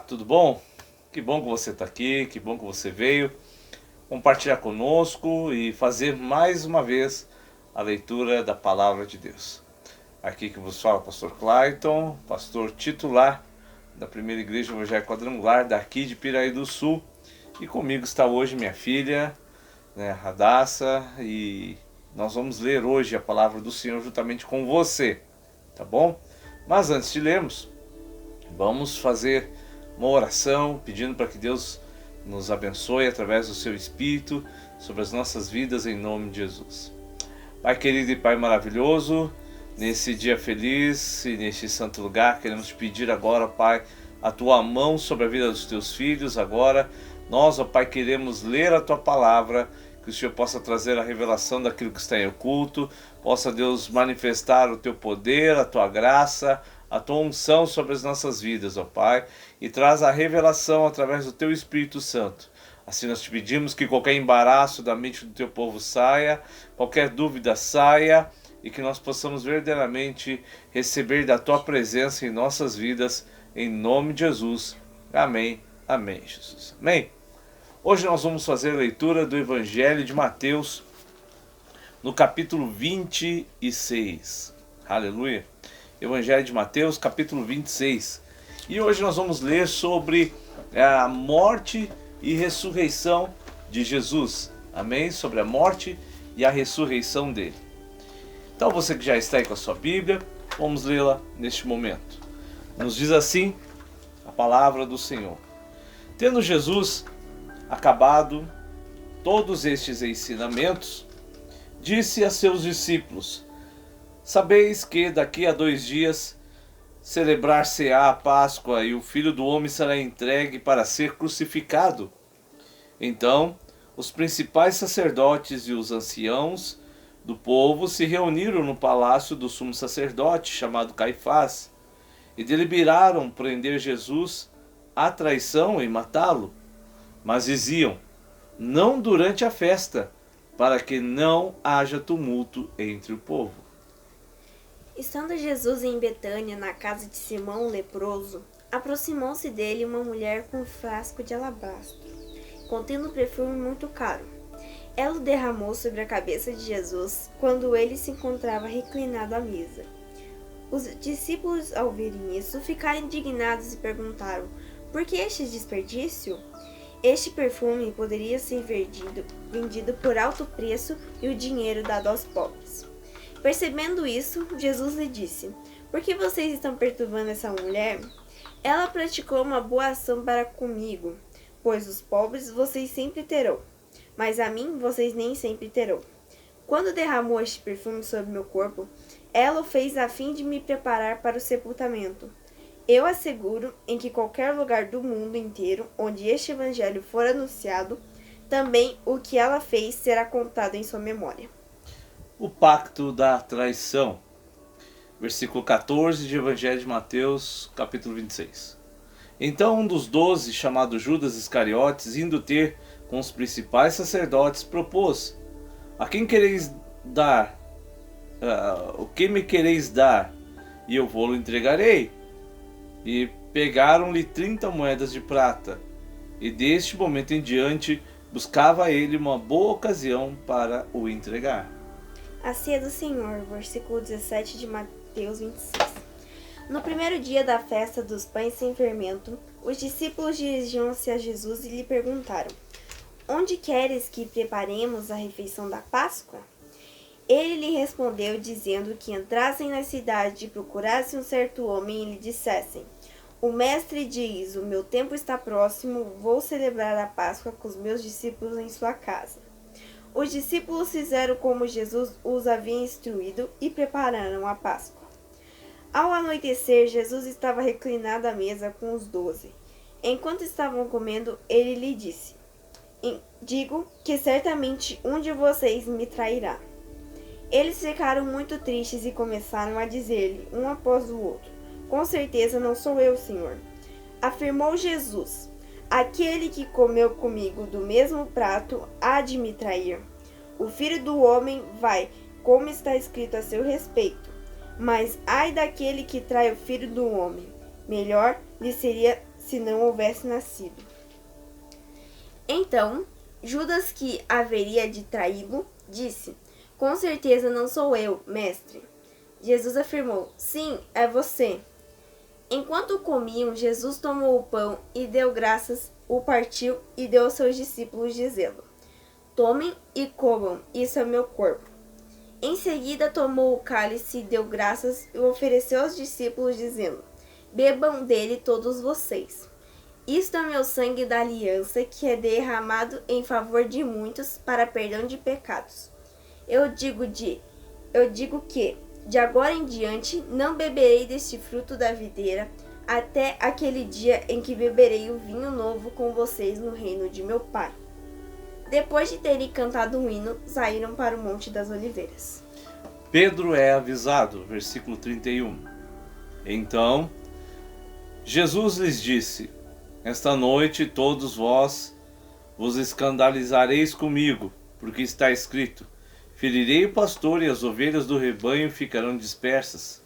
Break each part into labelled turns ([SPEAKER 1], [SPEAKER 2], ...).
[SPEAKER 1] tudo bom? Que bom que você está aqui, que bom que você veio compartilhar conosco e fazer mais uma vez a leitura da Palavra de Deus. Aqui que vos fala o pastor Clayton, pastor titular da Primeira Igreja Evangélica Quadrangular daqui de Piraí do Sul. E comigo está hoje minha filha, Radassa, e nós vamos ler hoje a Palavra do Senhor juntamente com você, tá bom? Mas antes de lermos, vamos fazer uma oração pedindo para que Deus nos abençoe através do seu Espírito sobre as nossas vidas em nome de Jesus. Pai querido e Pai maravilhoso, nesse dia feliz e neste santo lugar, queremos te pedir agora, Pai, a tua mão sobre a vida dos teus filhos. Agora nós, ó Pai, queremos ler a tua palavra, que o Senhor possa trazer a revelação daquilo que está em oculto, possa Deus manifestar o teu poder, a tua graça, a tua unção sobre as nossas vidas, ó Pai, e traz a revelação através do teu Espírito Santo. Assim nós te pedimos que qualquer embaraço da mente do teu povo saia, qualquer dúvida saia, e que nós possamos verdadeiramente receber da tua presença em nossas vidas, em nome de Jesus. Amém, amém, Jesus. Amém. Hoje nós vamos fazer a leitura do Evangelho de Mateus, no capítulo 26. Aleluia. Evangelho de Mateus, capítulo 26. E hoje nós vamos ler sobre a morte e ressurreição de Jesus. Amém? Sobre a morte e a ressurreição dele. Então você que já está aí com a sua Bíblia, vamos lê-la neste momento. Nos diz assim a palavra do Senhor. Tendo Jesus acabado todos estes ensinamentos, disse a seus discípulos: sabeis que daqui a 2 dias celebrar-se-á a Páscoa e o Filho do Homem será entregue para ser crucificado. Então os principais sacerdotes e os anciãos do povo se reuniram no palácio do sumo sacerdote, chamado Caifás, e deliberaram prender Jesus à traição e matá-lo. Mas diziam: não durante a festa, para que não haja tumulto entre o povo.
[SPEAKER 2] Estando Jesus em Betânia, na casa de Simão o leproso, aproximou-se dele uma mulher com um frasco de alabastro, contendo perfume muito caro. Ela o derramou sobre a cabeça de Jesus, quando ele se encontrava reclinado à mesa. Os discípulos, ao verem isso, ficaram indignados e perguntaram: por que este desperdício? Este perfume poderia ser vendido por alto preço e o dinheiro dado aos pobres. Percebendo isso, Jesus lhe disse: por que vocês estão perturbando essa mulher? Ela praticou uma boa ação para comigo, pois os pobres vocês sempre terão, mas a mim vocês nem sempre terão. Quando derramou este perfume sobre meu corpo, ela o fez a fim de me preparar para o sepultamento. Eu asseguro em que qualquer lugar do mundo inteiro onde este evangelho for anunciado, também o que ela fez será contado em sua memória.
[SPEAKER 1] O pacto da traição. Versículo 14 de Evangelho de Mateus, capítulo 26. Então um dos 12, chamado Judas Iscariotes, indo ter com os principais sacerdotes, propôs: a quem quereis dar? O que me quereis dar? E eu vou-lo entregarei. E pegaram-lhe 30 moedas de prata. E deste momento em diante buscava ele uma boa ocasião para o entregar.
[SPEAKER 2] A ceia do Senhor, versículo 17 de Mateus 26. No primeiro dia da festa dos pães sem fermento, os discípulos dirigiram-se a Jesus e lhe perguntaram: onde queres que preparemos a refeição da Páscoa? Ele lhe respondeu, dizendo que entrassem na cidade e procurassem um certo homem e lhe dissessem: o mestre diz, o meu tempo está próximo, vou celebrar a Páscoa com os meus discípulos em sua casa. Os discípulos fizeram como Jesus os havia instruído e prepararam a Páscoa. Ao anoitecer, Jesus estava reclinado à mesa com os 12. Enquanto estavam comendo, ele lhe disse: digo que certamente um de vocês me trairá. Eles ficaram muito tristes e começaram a dizer-lhe, um após o outro: com certeza não sou eu, Senhor. Afirmou Jesus: aquele que comeu comigo do mesmo prato há de me trair. O Filho do Homem vai, como está escrito a seu respeito. Mas ai daquele que trai o Filho do Homem. Melhor lhe seria se não houvesse nascido. Então, Judas, que haveria de traí-lo, disse: com certeza não sou eu, mestre. Jesus afirmou: sim, é você. Enquanto comiam, Jesus tomou o pão e deu graças, o partiu e deu aos seus discípulos, dizendo: tomem e comam, isso é meu corpo. Em seguida tomou o cálice e deu graças e o ofereceu aos discípulos, dizendo: bebam dele todos vocês. Isto é meu sangue da aliança, que é derramado em favor de muitos para perdão de pecados. Eu digo que, de agora em diante, não beberei deste fruto da videira, até aquele dia em que beberei o vinho novo com vocês no reino de meu Pai. Depois de terem cantado um hino, saíram para o Monte das Oliveiras.
[SPEAKER 1] Pedro é avisado, versículo 31. Então, Jesus lhes disse: esta noite todos vós vos escandalizareis comigo, porque está escrito: ferirei o pastor e as ovelhas do rebanho ficarão dispersas.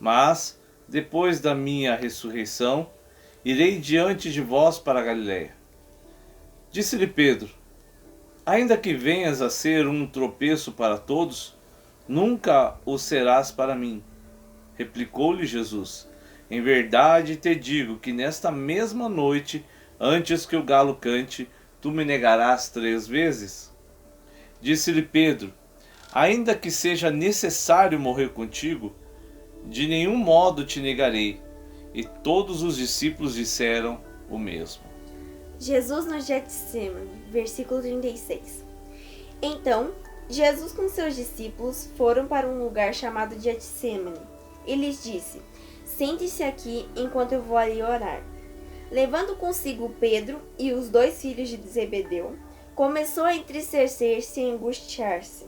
[SPEAKER 1] Mas, depois da minha ressurreição, irei diante de vós para a Galiléia. Disse-lhe Pedro: ainda que venhas a ser um tropeço para todos, nunca o serás para mim. Replicou-lhe Jesus: em verdade te digo que nesta mesma noite, antes que o galo cante, tu me negarás 3 vezes. Disse-lhe Pedro: ainda que seja necessário morrer contigo, de nenhum modo te negarei. E todos os discípulos disseram o mesmo.
[SPEAKER 2] Jesus no Getsemane, versículo 36. Então, Jesus com seus discípulos foram para um lugar chamado Getsemane e lhes disse: sente-se aqui enquanto eu vou ali orar. Levando consigo Pedro e os 2 filhos de Zebedeu, começou a entristecer-se e angustiar-se.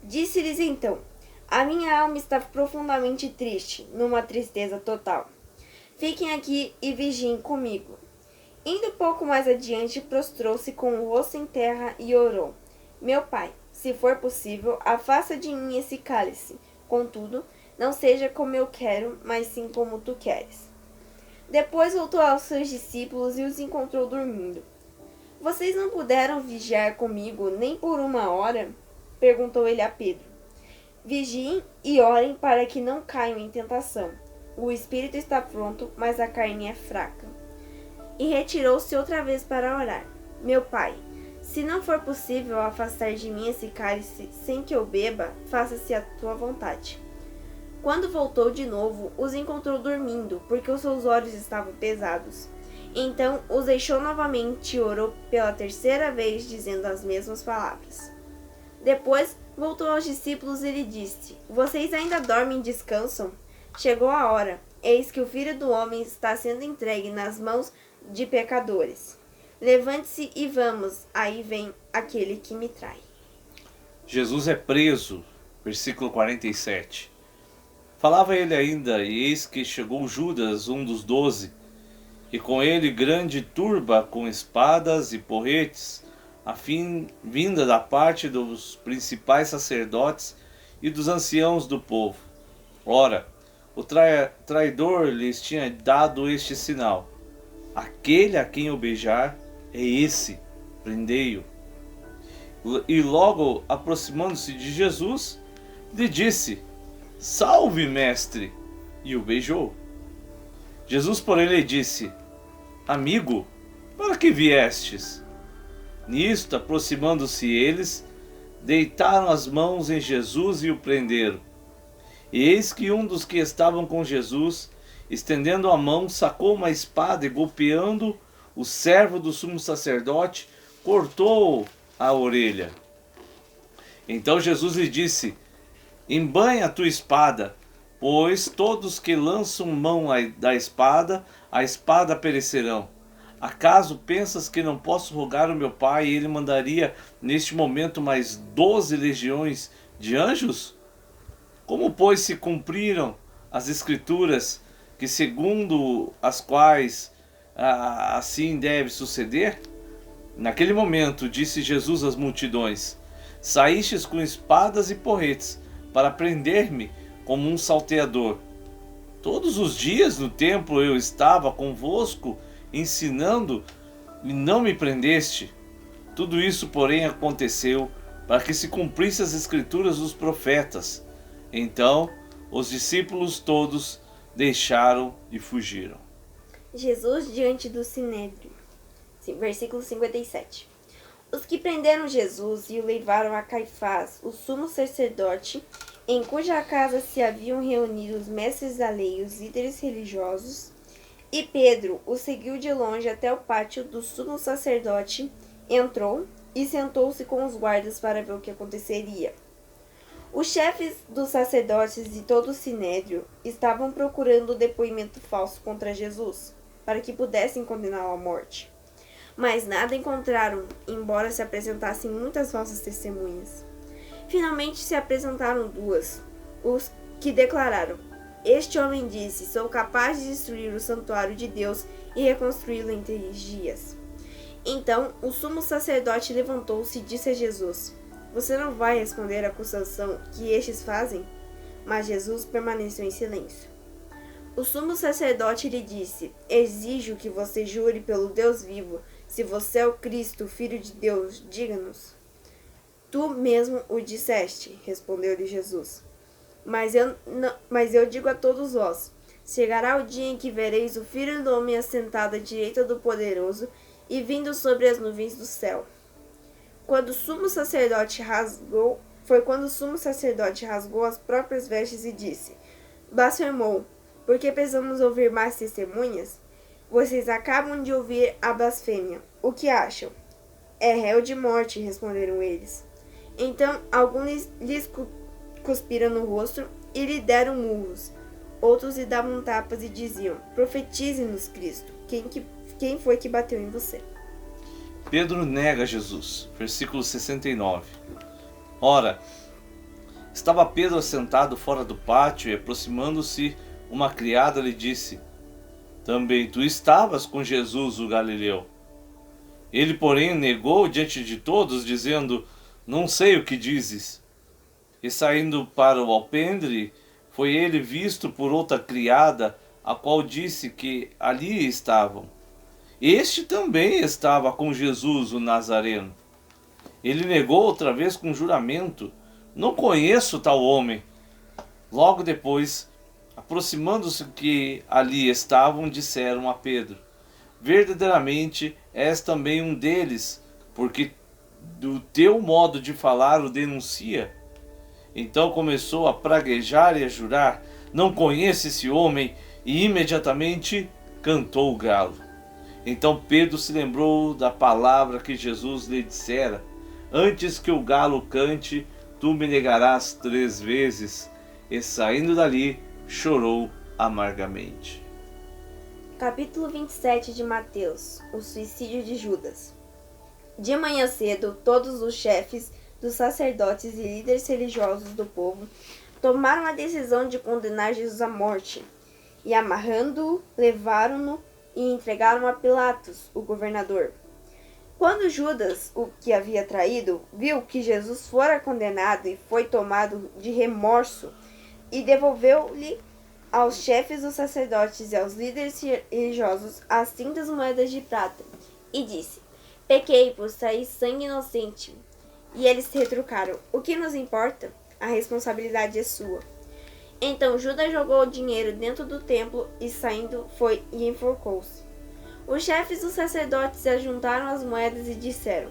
[SPEAKER 2] Disse-lhes então: a minha alma está profundamente triste, numa tristeza total. Fiquem aqui e vigiem comigo. Indo pouco mais adiante, prostrou-se com o rosto em terra e orou: meu Pai, se for possível, afasta de mim esse cálice. Contudo, não seja como eu quero, mas sim como tu queres. Depois voltou aos seus discípulos e os encontrou dormindo. Vocês não puderam vigiar comigo nem por 1 hora? Perguntou ele a Pedro. Vigiem e orem para que não caiam em tentação. O espírito está pronto, mas a carne é fraca. E retirou-se outra vez para orar. Meu Pai, se não for possível afastar de mim esse cálice sem que eu beba, faça-se a tua vontade. Quando voltou de novo, os encontrou dormindo, porque os seus olhos estavam pesados. Então os deixou novamente e orou pela 3ª vez, dizendo as mesmas palavras. Depois voltou aos discípulos e lhe disse: vocês ainda dormem e descansam? Chegou a hora, eis que o Filho do Homem está sendo entregue nas mãos de pecadores. Levante-se e vamos, aí vem aquele que me trai.
[SPEAKER 1] Jesus é preso, versículo 47. Falava ele ainda, e eis que chegou Judas, um dos 12, e com ele grande turba com espadas e porretes, a fim vinda da parte dos principais sacerdotes e dos anciãos do povo. Ora, o traidor lhes tinha dado este sinal: aquele a quem eu beijar é esse, prendei-o. E logo aproximando-se de Jesus, lhe disse: salve, mestre! E o beijou. Jesus, porém, lhe disse: amigo, para que viestes? Nisto, aproximando-se eles, deitaram as mãos em Jesus e o prenderam. E eis que um dos que estavam com Jesus, estendendo a mão, sacou uma espada e, golpeando o servo do sumo sacerdote, cortou a orelha. Então Jesus lhe disse: embainha a tua espada, pois todos que lançam mão da espada, a espada perecerão. Acaso pensas que não posso rogar ao meu Pai e ele mandaria neste momento mais 12 legiões de anjos? Como, pois, se cumpriram as escrituras, que segundo as quais assim deve suceder? Naquele momento disse Jesus às multidões: saístes com espadas e porretes para prender-me como um salteador. Todos os dias no templo eu estava convosco ensinando e não me prendeste? Tudo isso, porém, aconteceu para que se cumprisse as escrituras dos profetas. Então, os discípulos todos deixaram e fugiram.
[SPEAKER 2] Jesus diante do Sinédrio. Versículo 57. Os que prenderam Jesus e o levaram a Caifás, o sumo sacerdote, em cuja casa se haviam reunido os mestres da lei e os líderes religiosos, e Pedro o seguiu de longe até o pátio do sumo sacerdote, entrou e sentou-se com os guardas para ver o que aconteceria. Os chefes dos sacerdotes e todo o sinédrio estavam procurando o depoimento falso contra Jesus, para que pudessem condená-lo à morte. Mas nada encontraram, embora se apresentassem muitas falsas testemunhas. Finalmente se apresentaram duas, os que declararam: Este homem disse, sou capaz de destruir o santuário de Deus e reconstruí-lo em 3 dias. Então o sumo sacerdote levantou-se e disse a Jesus: Você não vai responder à acusação que estes fazem? Mas Jesus permaneceu em silêncio. O sumo sacerdote lhe disse: Exijo que você jure pelo Deus vivo. Se você é o Cristo, o Filho de Deus, diga-nos. Tu mesmo o disseste, respondeu-lhe Jesus. Mas eu digo a todos vós: chegará o dia em que vereis o Filho do Homem assentado à direita do Poderoso e vindo sobre as nuvens do céu. Foi quando o sumo sacerdote rasgou as próprias vestes e disse: Blasfemou, porque precisamos ouvir mais testemunhas? Vocês acabam de ouvir a blasfêmia. O que acham? É réu de morte, responderam eles. Então alguns lhes cuspiram no rosto e lhe deram murros. Outros lhe davam tapas e diziam: Profetize-nos, Cristo. Quem foi que bateu em você?
[SPEAKER 1] Pedro nega Jesus. Versículo 69. Ora, estava Pedro sentado fora do pátio e, aproximando-se, uma criada lhe disse: Também tu estavas com Jesus, o Galileu. Ele, porém, negou diante de todos, dizendo: Não sei o que dizes. E saindo para o alpendre, foi ele visto por outra criada, a qual disse que ali estavam. Este também estava com Jesus, o Nazareno. Ele negou outra vez com juramento: Não conheço tal homem. Logo depois, aproximando-se que ali estavam, disseram a Pedro: Verdadeiramente és também um deles, porque do teu modo de falar o denuncia. Então começou a praguejar e a jurar: Não conheço esse homem, e imediatamente cantou o galo. Então Pedro se lembrou da palavra que Jesus lhe dissera: Antes que o galo cante, tu me negarás 3 vezes. E saindo dali, chorou amargamente.
[SPEAKER 2] Capítulo 27 de Mateus. O suicídio de Judas. De manhã cedo, todos os chefes dos sacerdotes e líderes religiosos do povo tomaram a decisão de condenar Jesus à morte, e amarrando-o, levaram-no e entregaram a Pilatos, o governador. Quando Judas, o que havia traído, viu que Jesus fora condenado e foi tomado de remorso, e devolveu-lhe aos chefes dos sacerdotes e aos líderes religiosos as 30 moedas de prata, e disse: Pequei por sair sangue inocente. E eles retrucaram: O que nos importa? A responsabilidade é sua. Então Judas jogou o dinheiro dentro do templo e, saindo, foi e enforcou-se. Os chefes dos sacerdotes ajuntaram as moedas e disseram: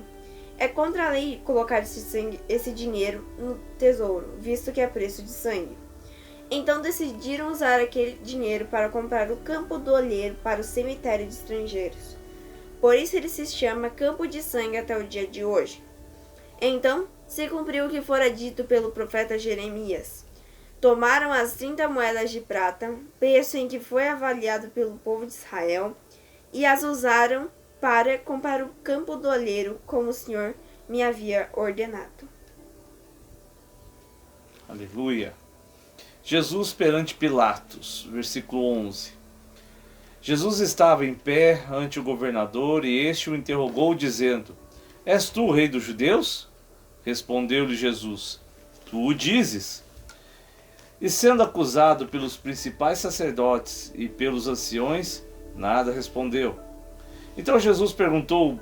[SPEAKER 2] É contra a lei colocar esse dinheiro no tesouro, visto que é preço de sangue. Então decidiram usar aquele dinheiro para comprar o campo do olheiro para o cemitério de estrangeiros. Por isso ele se chama Campo de Sangue até o dia de hoje. Então se cumpriu o que fora dito pelo profeta Jeremias. Tomaram as 30 moedas de prata, preço em que foi avaliado pelo povo de Israel, e as usaram para comprar o campo do olheiro, como o Senhor me havia ordenado.
[SPEAKER 1] Aleluia. Jesus perante Pilatos, versículo 11. Jesus estava em pé ante o governador, e este o interrogou, dizendo: És tu o rei dos judeus? Respondeu-lhe Jesus: Tu o dizes. E sendo acusado pelos principais sacerdotes e pelos anciões, nada respondeu. Então Jesus perguntou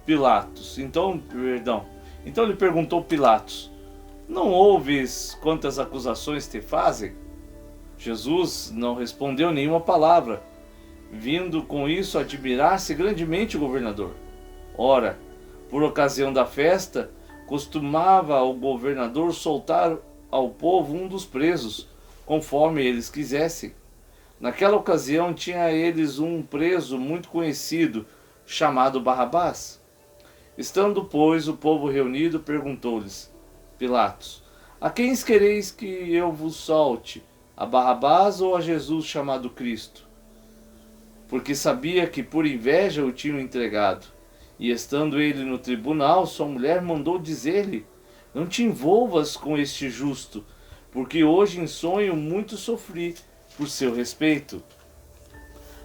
[SPEAKER 1] Pilatos, então lhe perguntou Pilatos: não ouves quantas acusações te fazem? Jesus não respondeu nenhuma palavra, vindo com isso admirar-se grandemente o governador. Ora, por ocasião da festa, costumava o governador soltar ao povo um dos presos, conforme eles quisessem. Naquela ocasião tinha eles um preso muito conhecido, chamado Barrabás. Estando, pois, o povo reunido, perguntou-lhes Pilatos: a quem quereis que eu vos solte, a Barrabás ou a Jesus chamado Cristo? Porque sabia que por inveja o tinham entregado. E estando ele no tribunal, sua mulher mandou dizer-lhe: não te envolvas com este justo, porque hoje em sonho muito sofri por seu respeito.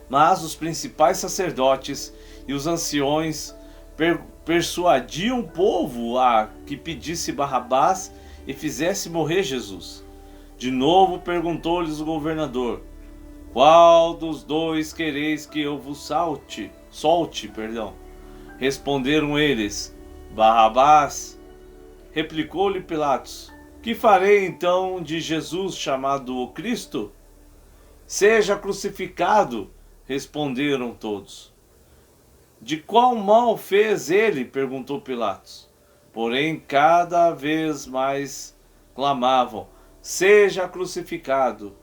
[SPEAKER 1] Mas os principais sacerdotes e os anciões persuadiam o povo a que pedisse Barrabás e fizesse morrer Jesus. De novo perguntou-lhes o governador: qual dos dois quereis que eu vos solte? Responderam eles: Barrabás. Replicou-lhe Pilatos: que farei então de Jesus chamado o Cristo? Seja crucificado, responderam todos. De qual mal fez ele? Perguntou Pilatos. Porém, cada vez mais clamavam: seja crucificado.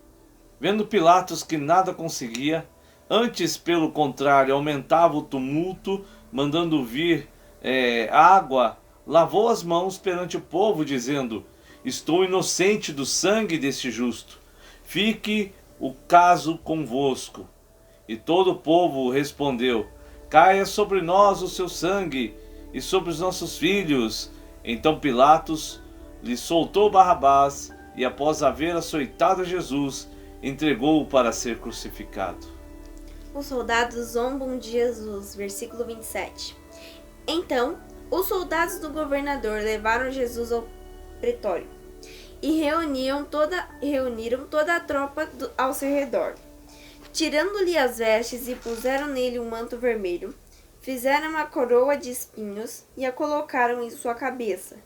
[SPEAKER 1] Vendo Pilatos que nada conseguia, antes, pelo contrário, aumentava o tumulto, mandando vir água, lavou as mãos perante o povo, dizendo: estou inocente do sangue deste justo. Fique o caso convosco. E todo o povo respondeu: caia sobre nós o seu sangue e sobre os nossos filhos. Então Pilatos lhe soltou Barrabás e, após haver açoitado Jesus, entregou-o para ser crucificado.
[SPEAKER 2] Os soldados zombam de Jesus, versículo 27. Então, os soldados do governador levaram Jesus ao pretório e reuniram toda a tropa ao seu redor. Tirando-lhe as vestes e puseram nele um manto vermelho, fizeram uma coroa de espinhos e a colocaram em sua cabeça.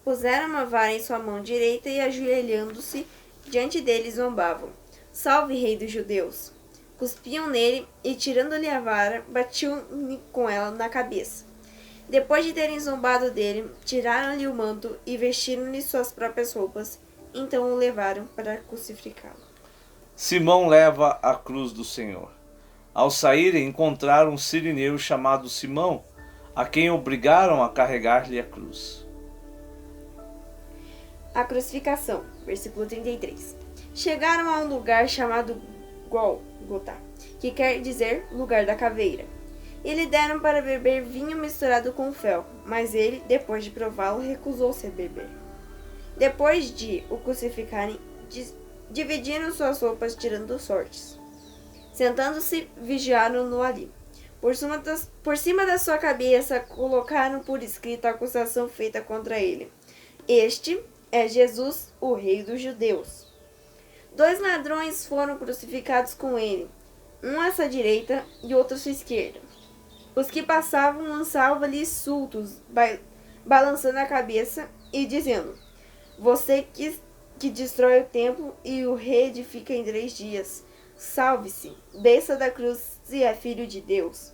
[SPEAKER 2] Puseram uma vara em sua mão direita e, ajoelhando-se diante dele, zombavam: salve, rei dos judeus! Cuspiam nele e, tirando-lhe a vara, batiam com ela na cabeça. Depois de terem zombado dele, tiraram-lhe o manto e vestiram-lhe suas próprias roupas. Então o levaram para crucificá-lo.
[SPEAKER 1] Simão leva a cruz do Senhor. Ao saírem, encontraram um sirineu chamado Simão, a quem obrigaram a carregar-lhe a cruz.
[SPEAKER 2] A crucificação, versículo 33. Chegaram a um lugar chamado Gólgota, que quer dizer lugar da caveira. E lhe deram para beber vinho misturado com fel, mas ele, depois de prová-lo, recusou-se a beber. Depois de o crucificarem, dividiram suas roupas, tirando sortes. Sentando-se, vigiaram-no ali. Por cima da sua cabeça, colocaram por escrito a acusação feita contra ele: este é Jesus, o rei dos judeus. 2 ladrões foram crucificados com ele, um à sua direita e outro à sua esquerda. Os que passavam lançavam-lhe insultos, balançando a cabeça e dizendo: você que destrói o templo e o reedifica em 3 dias, salve-se, desça da cruz se é filho de Deus.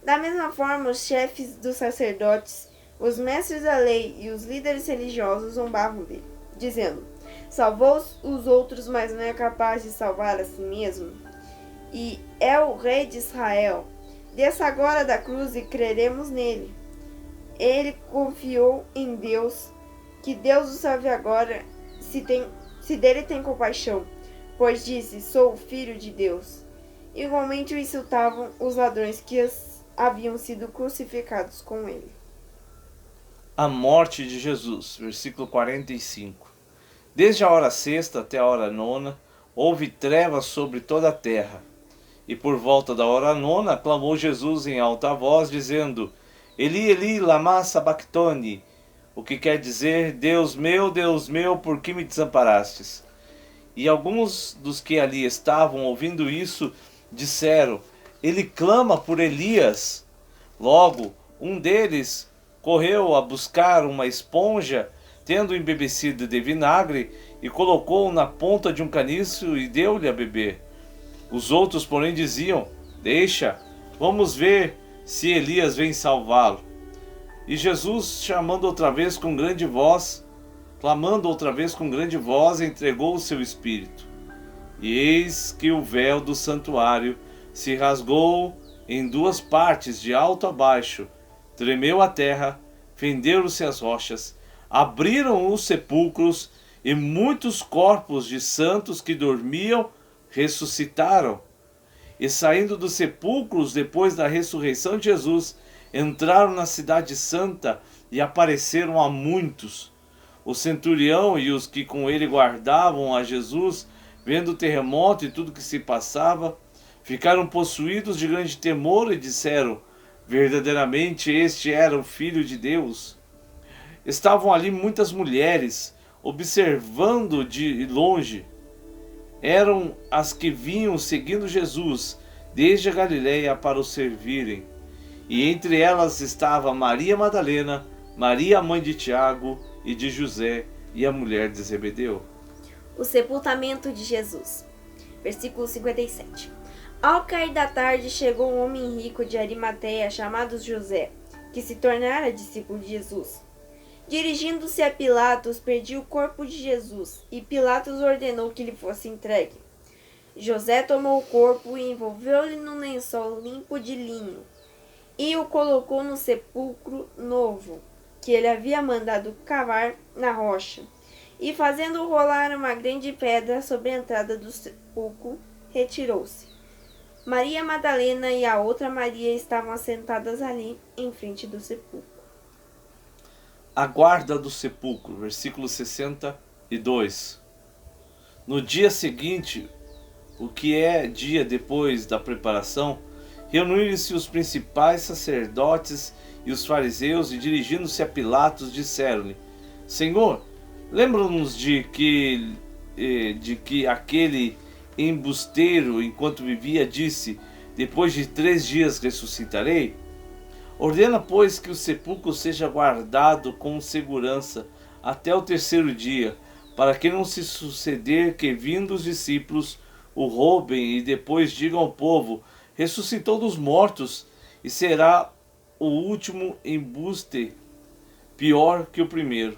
[SPEAKER 2] Da mesma forma, os chefes dos sacerdotes, os mestres da lei e os líderes religiosos zombavam dele, dizendo: salvou os outros, mas não é capaz de salvar a si mesmo? E é o rei de Israel. Desça agora da cruz e creremos nele. Ele confiou em Deus, que Deus o salve agora, se dele tem compaixão, pois disse: sou o filho de Deus. Igualmente o insultavam os ladrões que haviam sido crucificados com ele.
[SPEAKER 1] A morte de Jesus, versículo 45. Desde a hora sexta até a hora nona, houve trevas sobre toda a terra. E por volta da hora nona, clamou Jesus em alta voz, dizendo: Eli, Eli, lama sabachthani, o que quer dizer: Deus meu, por que me desamparastes? E alguns dos que ali estavam ouvindo isso, disseram: ele clama por Elias. Logo, um deles correu a buscar uma esponja, tendo embebecido de vinagre, e colocou-o na ponta de um caniço e deu-lhe a beber. Os outros, porém, diziam: deixa, vamos ver se Elias vem salvá-lo. E Jesus, clamando outra vez com grande voz, entregou o seu espírito. E eis que o véu do santuário se rasgou em duas partes, de alto a baixo, tremeu a terra, fenderam-se as rochas, abriram os sepulcros, e muitos corpos de santos que dormiam ressuscitaram. E saindo dos sepulcros depois da ressurreição de Jesus, entraram na cidade santa e apareceram a muitos. O centurião e os que com ele guardavam a Jesus, vendo o terremoto e tudo que se passava, ficaram possuídos de grande temor e disseram: verdadeiramente este era o Filho de Deus. Estavam ali muitas mulheres, observando de longe. Eram as que vinham seguindo Jesus desde a Galileia para o servirem. E entre elas estava Maria Madalena, Maria, mãe de Tiago e de José, e a mulher de Zebedeu.
[SPEAKER 2] O sepultamento de Jesus. Versículo 57. Ao cair da tarde, chegou um homem rico de Arimateia, chamado José, que se tornara discípulo de Jesus. Dirigindo-se a Pilatos, pediu o corpo de Jesus, e Pilatos ordenou que lhe fosse entregue. José tomou o corpo e envolveu-lhe num lençol limpo de linho, e o colocou no sepulcro novo, que ele havia mandado cavar na rocha, e fazendo rolar uma grande pedra sobre a entrada do sepulcro, retirou-se. Maria Madalena e a outra Maria estavam assentadas ali, em frente do sepulcro.
[SPEAKER 1] A guarda do sepulcro, versículo 62. No dia seguinte, o que é dia depois da preparação, reuniram-se os principais sacerdotes e os fariseus, e dirigindo-se a Pilatos, disseram-lhe: Senhor, lembra-nos de que aquele embusteiro, enquanto vivia, disse: depois de 3 dias ressuscitarei? Ordena, pois, que o sepulcro seja guardado com segurança até o 3º dia, para que não se suceder que, vindo os discípulos, o roubem e depois digam ao povo: ressuscitou dos mortos, e será o último embuste pior que o primeiro.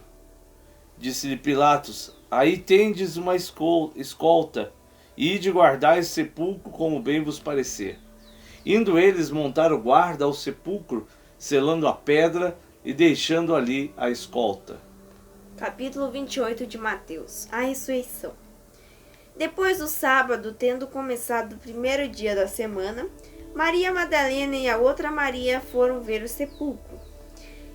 [SPEAKER 1] Disse-lhe Pilatos: aí tendes uma escolta, e ide guardar esse sepulcro como bem vos parecer. Indo eles, montaram guarda ao sepulcro, selando a pedra e deixando ali a escolta.
[SPEAKER 2] Capítulo 28 de Mateus. A ressurreição. Depois do sábado, tendo começado o 1º dia da semana, Maria Madalena e a outra Maria foram ver o sepulcro.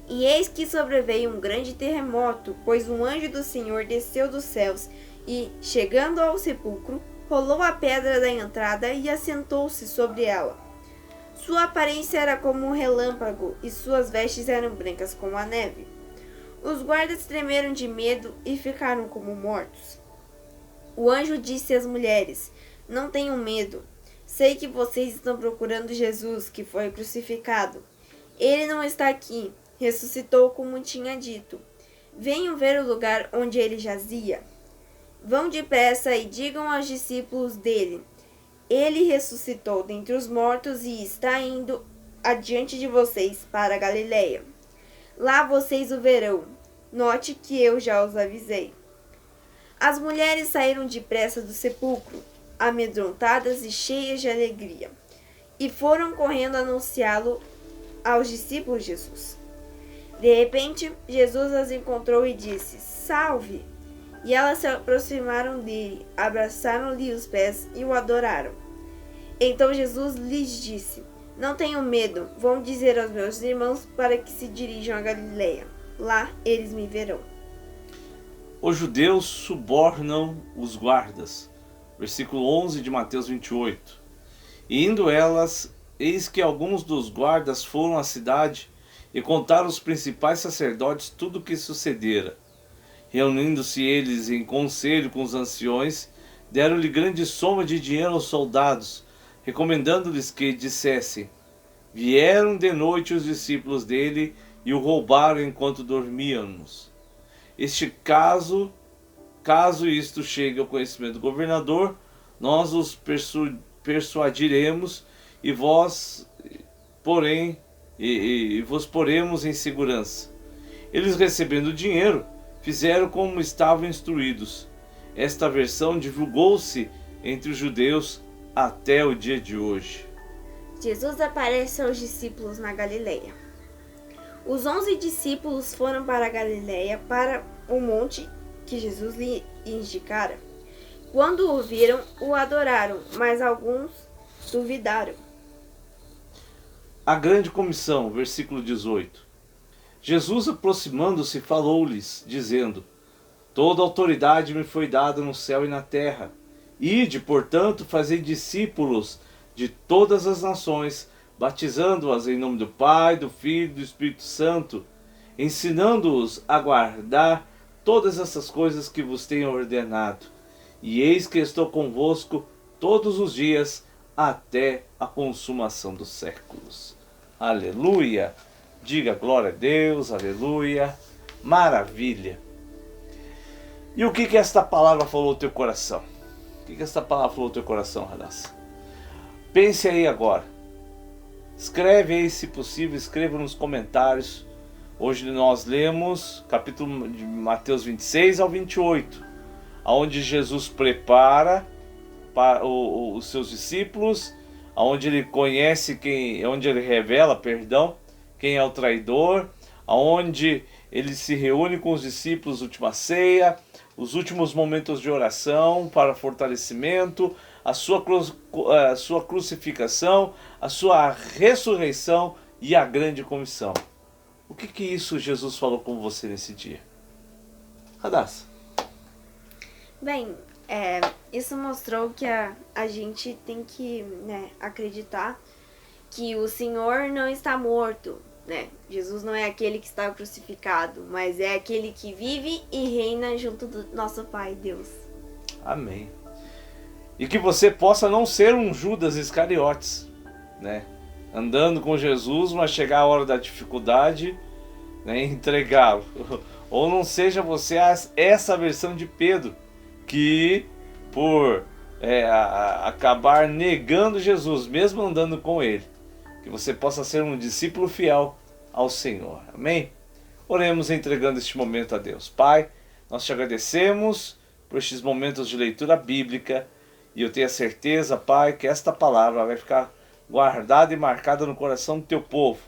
[SPEAKER 2] E eis que sobreveio um grande terremoto, pois um anjo do Senhor desceu dos céus e, chegando ao sepulcro, rolou a pedra da entrada e assentou-se sobre ela. Sua aparência era como um relâmpago, e suas vestes eram brancas como a neve. Os guardas tremeram de medo e ficaram como mortos. O anjo disse às mulheres: não tenham medo. Sei que vocês estão procurando Jesus, que foi crucificado. Ele não está aqui. Ressuscitou como tinha dito. Venham ver o lugar onde ele jazia. Vão depressa e digam aos discípulos dele: ele ressuscitou dentre os mortos e está indo adiante de vocês para a Galileia. Lá vocês o verão. Note que eu já os avisei. As mulheres saíram depressa do sepulcro, amedrontadas e cheias de alegria, e foram correndo anunciá-lo aos discípulos de Jesus. De repente, Jesus as encontrou e disse: salve! E elas se aproximaram dele, abraçaram-lhe os pés e o adoraram. Então Jesus lhes disse: não tenham medo, vão dizer aos meus irmãos para que se dirijam a Galileia. Lá eles me verão.
[SPEAKER 1] Os judeus subornam os guardas. Versículo 11 de Mateus 28. E indo elas, eis que alguns dos guardas foram à cidade e contaram aos principais sacerdotes tudo o que sucedera. Reunindo-se eles em conselho com os anciões, deram-lhe grande soma de dinheiro aos soldados, recomendando-lhes que dissessem: vieram de noite os discípulos dele e o roubaram enquanto dormíamos. Caso isto chegue ao conhecimento do governador, nós os persuadiremos e vos poremos em segurança. Eles, recebendo o dinheiro, fizeram como estavam instruídos. Esta versão divulgou-se entre os judeus até o dia de hoje.
[SPEAKER 2] Jesus aparece aos discípulos na Galileia. Os 11 discípulos foram para a Galileia, para o monte que Jesus lhe indicara. Quando o viram, o adoraram, mas alguns duvidaram.
[SPEAKER 1] A grande comissão, versículo 18. Jesus, aproximando-se, falou-lhes, dizendo: toda autoridade me foi dada no céu e na terra. Ide, portanto, fazei discípulos de todas as nações, batizando-as em nome do Pai, do Filho e do Espírito Santo, ensinando-os a guardar todas essas coisas que vos tenho ordenado. E eis que estou convosco todos os dias, até a consumação dos séculos. Aleluia! Diga glória a Deus, aleluia, maravilha. E o que esta palavra falou ao teu coração? O que esta palavra falou ao teu coração, Radassa? Pense aí agora. Escreve aí, se possível, escreva nos comentários. Hoje nós lemos capítulo de Mateus 26 ao 28, onde Jesus prepara para os seus discípulos, onde ele onde ele revela, quem é o traidor, onde ele se reúne com os discípulos, última ceia, os últimos momentos de oração para fortalecimento, a sua crucificação, a sua ressurreição e a grande comissão. O que isso Jesus falou com você nesse dia? Radassa.
[SPEAKER 2] Bem, isso mostrou que a gente tem que, acreditar que o Senhor não está morto, Jesus não é aquele que está crucificado, mas é aquele que vive e reina junto do nosso Pai, Deus.
[SPEAKER 1] Amém. E que você possa não ser um Judas Iscariotes, andando com Jesus, mas chegar a hora da dificuldade, entregá-lo. Ou não seja você essa versão de Pedro, que por acabar negando Jesus, mesmo andando com ele, que você possa ser um discípulo fiel ao Senhor. Amém? Oremos entregando este momento a Deus. Pai, nós te agradecemos por estes momentos de leitura bíblica e eu tenho a certeza, Pai, que esta palavra vai ficar guardada e marcada no coração do teu povo.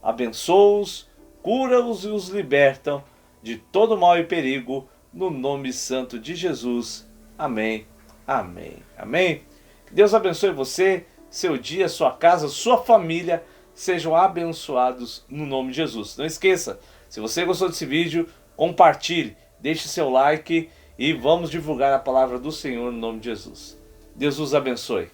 [SPEAKER 1] Abençoa-os, cura-os e os libertam de todo mal e perigo, no nome santo de Jesus. Amém, amém, amém. Que Deus abençoe você, seu dia, sua casa, sua família, sejam abençoados no nome de Jesus. Não esqueça, se você gostou desse vídeo, compartilhe, deixe seu like e vamos divulgar a palavra do Senhor no nome de Jesus. Deus os abençoe.